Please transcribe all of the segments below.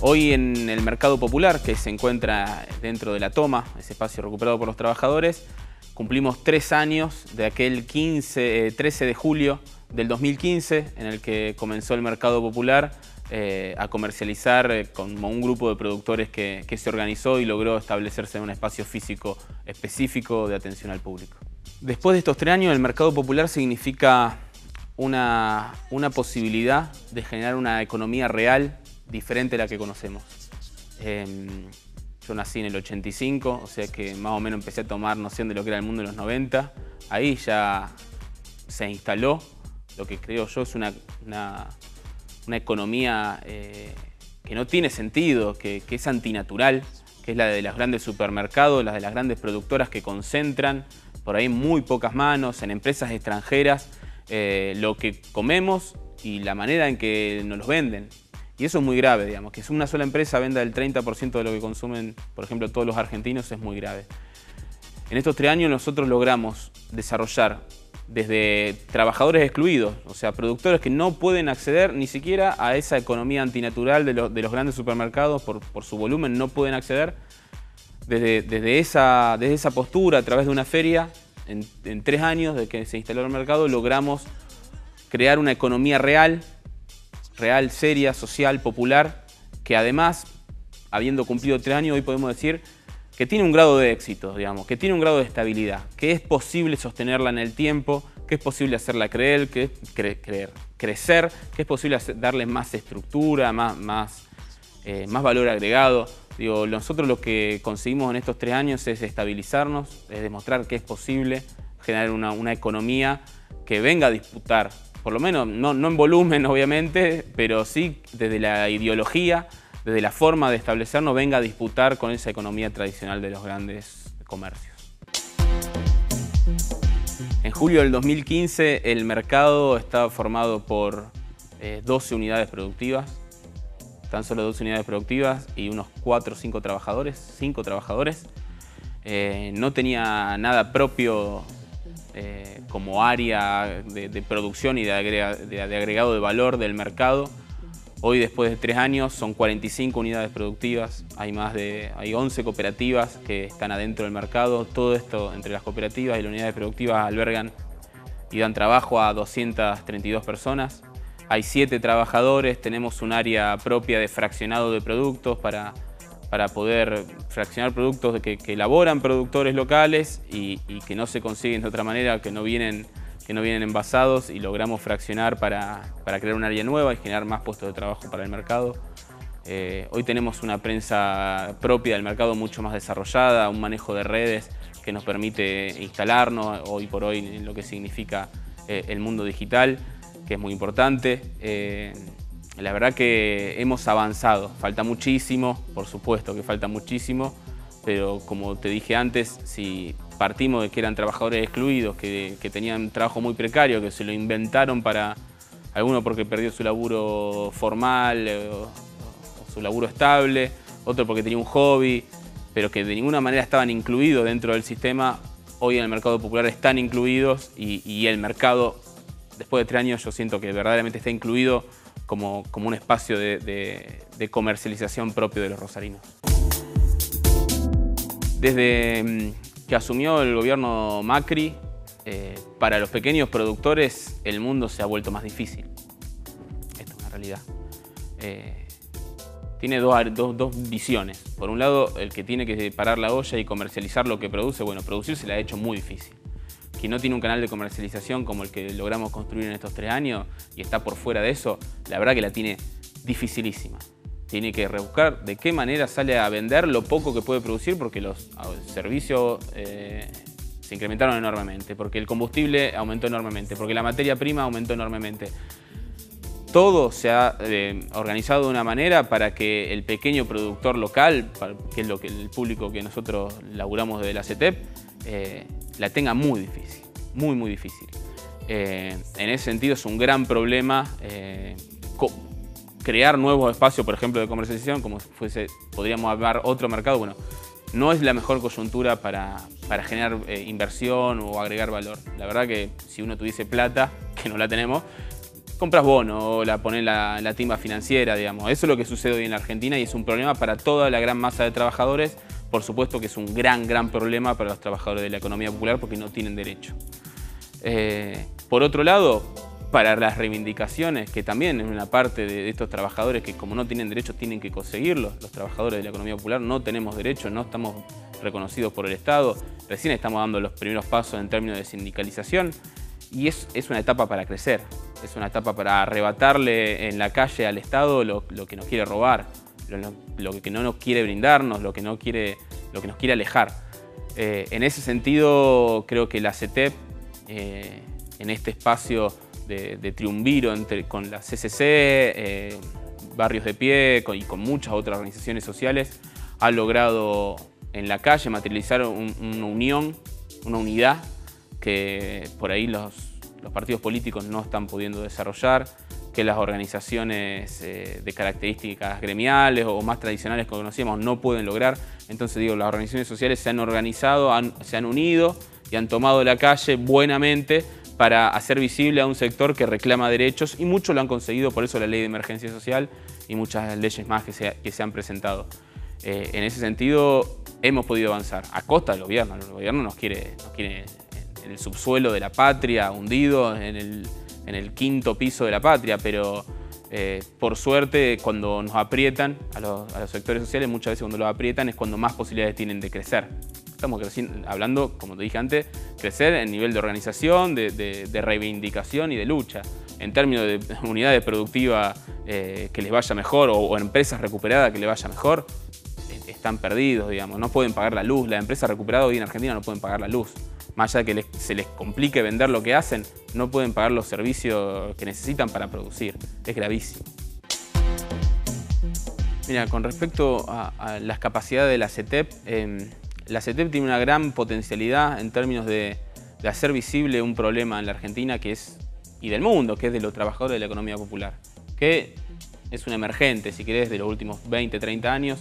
Hoy en el mercado popular, que se encuentra dentro de La Toma, ese espacio recuperado por los trabajadores, cumplimos 3 años de aquel 13 de julio del 2015, en el que comenzó el mercado popular a comercializar como un grupo de productores que se organizó y logró establecerse en un espacio físico específico de atención al público. Después de estos 3 años, el mercado popular significa una posibilidad de generar una economía real diferente a la que conocemos. Yo nací en el 85, o sea que más o menos empecé a tomar noción de lo que era el mundo en los 90. Ahí ya se instaló lo que creo yo es una economía que no tiene sentido, que es antinatural, que es la de los grandes supermercados, la de las grandes productoras que concentran por ahí en muy pocas manos, en empresas extranjeras, lo que comemos y la manera en que nos los venden. Y eso es muy grave, digamos, que una sola empresa venda el 30% de lo que consumen, por ejemplo, todos los argentinos, es muy grave. En estos 3 años nosotros logramos desarrollar desde trabajadores excluidos, o sea, productores que no pueden acceder ni siquiera a esa economía antinatural de los grandes supermercados por su volumen, no pueden acceder. Desde esa postura, a través de una feria, en 3 años de que se instaló el mercado, logramos crear una economía real, seria, social, popular, que además, habiendo cumplido 3 años, hoy podemos decir que tiene un grado de éxito, digamos, que tiene un grado de estabilidad, que es posible sostenerla en el tiempo, que es posible hacerla crecer, que es posible darle más estructura, más valor agregado. Digo, nosotros lo que conseguimos en estos 3 años es estabilizarnos, es demostrar que es posible generar una economía que venga a disputar, por lo menos no en volumen obviamente, pero sí desde la ideología, desde la forma de establecernos, venga a disputar con esa economía tradicional de los grandes comercios. En julio del 2015 el mercado estaba formado por 12 unidades productivas, tan solo 12 unidades productivas y unos 4 o 5 trabajadores, no tenía nada propio como área de producción y de agregado de valor del mercado. Hoy, después de 3 años, son 45 unidades productivas, hay 11 cooperativas que están adentro del mercado. Todo esto, entre las cooperativas y las unidades productivas, albergan y dan trabajo a 232 personas. Hay 7 trabajadores, tenemos un área propia de fraccionado de productos para poder fraccionar productos que elaboran productores locales y que no se consiguen de otra manera, que no vienen envasados, y logramos fraccionar para crear un área nueva y generar más puestos de trabajo para el mercado. Hoy tenemos una prensa propia del mercado mucho más desarrollada, un manejo de redes que nos permite instalarnos hoy por hoy en lo que significa el mundo digital, que es muy importante. La verdad que hemos avanzado, falta muchísimo, por supuesto que falta muchísimo, pero como te dije antes, si partimos de que eran trabajadores excluidos, que tenían un trabajo muy precario, que se lo inventaron para alguno porque perdió su laburo formal o su laburo estable, otro porque tenía un hobby, pero que de ninguna manera estaban incluidos dentro del sistema, hoy en el mercado popular están incluidos y el mercado, después de 3 años, yo siento que verdaderamente está incluido como un espacio de comercialización propio de los rosarinos. Desde que asumió el gobierno Macri, para los pequeños productores el mundo se ha vuelto más difícil. Esto es una realidad. Tiene dos visiones. Por un lado, el que tiene que parar la olla y comercializar lo que produce, bueno, producir se le ha hecho muy difícil. Quien no tiene un canal de comercialización como el que logramos construir en estos 3 años y está por fuera de eso, la verdad que la tiene dificilísima. Tiene que rebuscar de qué manera sale a vender lo poco que puede producir, porque los servicios se incrementaron enormemente, porque el combustible aumentó enormemente, porque la materia prima aumentó enormemente. Todo se ha organizado de una manera para que el pequeño productor local, que es el público que nosotros laburamos desde la CETEP, la tenga muy difícil, muy difícil. En ese sentido es un gran problema crear nuevos espacios, por ejemplo, de comercialización, como podríamos hablar otro mercado. Bueno, no es la mejor coyuntura para generar inversión o agregar valor. La verdad que si uno tuviese plata, que no la tenemos, compras bono o la pones en la timba financiera, digamos. Eso es lo que sucede hoy en la Argentina y es un problema para toda la gran masa de trabajadores. Por supuesto que es un gran problema para los trabajadores de la economía popular porque no tienen derecho. Por otro lado, para las reivindicaciones, que también es una parte de estos trabajadores que como no tienen derecho tienen que conseguirlos. Los trabajadores de la economía popular no tenemos derecho, no estamos reconocidos por el Estado. Recién estamos dando los primeros pasos en términos de sindicalización y es una etapa para crecer. Es una etapa para arrebatarle en la calle al Estado lo que nos quiere robar, lo que no nos quiere brindarnos, lo que nos quiere alejar. En ese sentido, creo que la CETEP, en este espacio de triunviro con la CCC, Barrios de Pie y con muchas otras organizaciones sociales, ha logrado en la calle materializar una unión, una unidad que por ahí los partidos políticos no están pudiendo desarrollar, que las organizaciones de características gremiales o más tradicionales que conocíamos no pueden lograr. Entonces digo, las organizaciones sociales se han organizado, se han unido y han tomado la calle buenamente para hacer visible a un sector que reclama derechos y muchos lo han conseguido, por eso la ley de emergencia social y muchas leyes más que se han presentado. En ese sentido hemos podido avanzar a costa del gobierno. El gobierno nos quiere en el subsuelo de la patria, hundido en el quinto piso de la patria, pero por suerte cuando nos aprietan a los sectores sociales, muchas veces cuando los aprietan es cuando más posibilidades tienen de crecer. Estamos hablando, como te dije antes, crecer en nivel de organización, de reivindicación y de lucha. En términos de unidades productivas que les vaya mejor o empresas recuperadas que les vaya mejor, están perdidos, digamos. No pueden pagar la luz. Las empresas recuperadas hoy en Argentina no pueden pagar la luz. Más allá de que se les complique vender lo que hacen, no pueden pagar los servicios que necesitan para producir. Es gravísimo. Mira, con respecto a las capacidades de la CETEP, la CETEP tiene una gran potencialidad en términos de hacer visible un problema en la Argentina y del mundo, que es de los trabajadores de la economía popular, que es un emergente, si querés, de los últimos 20, 30 años.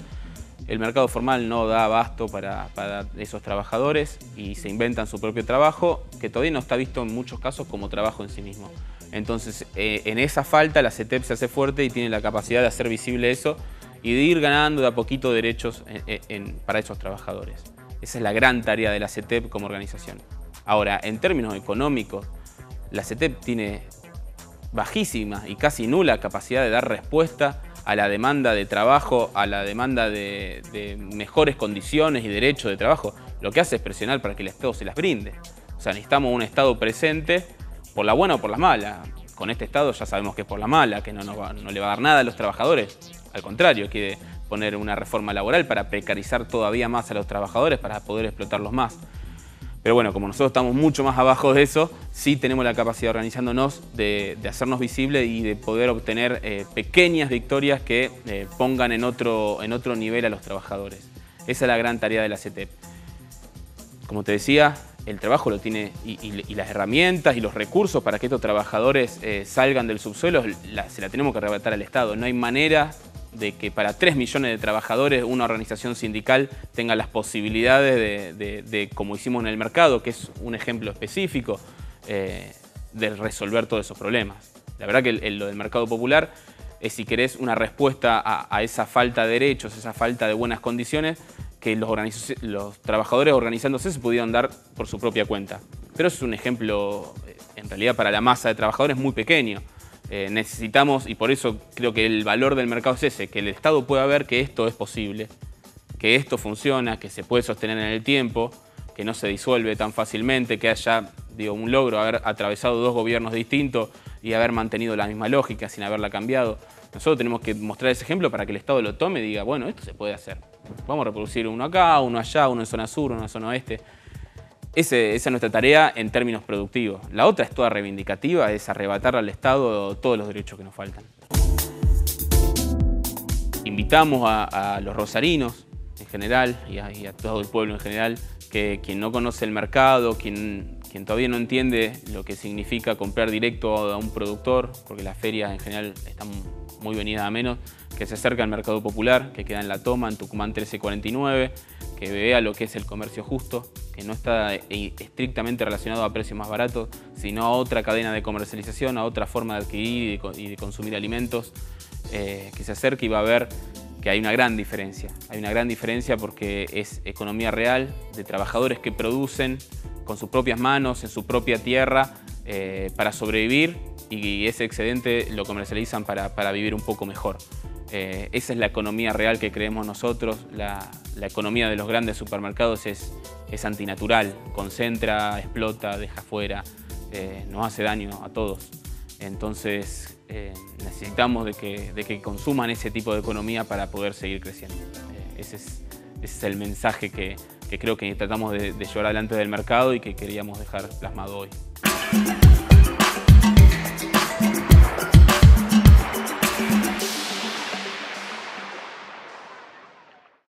El mercado formal no da abasto para esos trabajadores y se inventan su propio trabajo, que todavía no está visto en muchos casos como trabajo en sí mismo. Entonces, en esa falta, la CETEP se hace fuerte y tiene la capacidad de hacer visible eso y de ir ganando de a poquito derechos para esos trabajadores. Esa es la gran tarea de la CETEP como organización. Ahora, en términos económicos, la CETEP tiene bajísima y casi nula capacidad de dar respuesta a la demanda de trabajo, a la demanda de mejores condiciones y derechos de trabajo. Lo que hace es presionar para que el Estado se las brinde. O sea, necesitamos un Estado presente por la buena o por la mala. Con este Estado ya sabemos que es por la mala, que no le va a dar nada a los trabajadores. Al contrario, quiere poner una reforma laboral para precarizar todavía más a los trabajadores, para poder explotarlos más. Pero bueno, como nosotros estamos mucho más abajo de eso, sí tenemos la capacidad organizándonos de hacernos visibles y de poder obtener pequeñas victorias que pongan en otro nivel a los trabajadores. Esa es la gran tarea de la CETEP. Como te decía, el trabajo lo tiene y las herramientas y los recursos para que estos trabajadores salgan del subsuelo se la tenemos que arrebatar al Estado. No hay manera de que para 3 millones de trabajadores una organización sindical tenga las posibilidades de como hicimos en el mercado, que es un ejemplo específico, de resolver todos esos problemas. La verdad que lo del mercado popular es, si querés, una respuesta a esa falta de derechos, esa falta de buenas condiciones que los trabajadores organizándose se pudieron dar por su propia cuenta. Pero es un ejemplo, en realidad, para la masa de trabajadores muy pequeño. Necesitamos, y por eso creo que el valor del mercado es ese, que el Estado pueda ver que esto es posible, que esto funciona, que se puede sostener en el tiempo, que no se disuelve tan fácilmente, que haya, un logro haber atravesado 2 gobiernos distintos y haber mantenido la misma lógica sin haberla cambiado. Nosotros tenemos que mostrar ese ejemplo para que el Estado lo tome y diga, bueno, esto se puede hacer. Vamos a reproducir uno acá, uno allá, uno en zona sur, uno en zona oeste. Esa es nuestra tarea en términos productivos. La otra es toda reivindicativa, es arrebatar al Estado todos los derechos que nos faltan. Invitamos a los rosarinos en general y a todo el pueblo en general, que quien no conoce el mercado, quien todavía no entiende lo que significa comprar directo a un productor, porque las ferias en general están muy venida a menos, que se acerque al mercado popular, que queda en La Toma, en Tucumán 1349, que vea lo que es el comercio justo, que no está estrictamente relacionado a precios más baratos, sino a otra cadena de comercialización, a otra forma de adquirir y de consumir alimentos, que se acerque y va a ver que hay una gran diferencia. Hay una gran diferencia porque es economía real, de trabajadores que producen con sus propias manos, en su propia tierra, para sobrevivir, y ese excedente lo comercializan para vivir un poco mejor. Esa es la economía real que creemos nosotros. La economía de los grandes supermercados es antinatural, concentra, explota, deja fuera, nos hace daño a todos. Entonces necesitamos de que consuman ese tipo de economía para poder seguir creciendo. Ese es el mensaje que creo que tratamos de llevar adelante del mercado y que queríamos dejar plasmado hoy.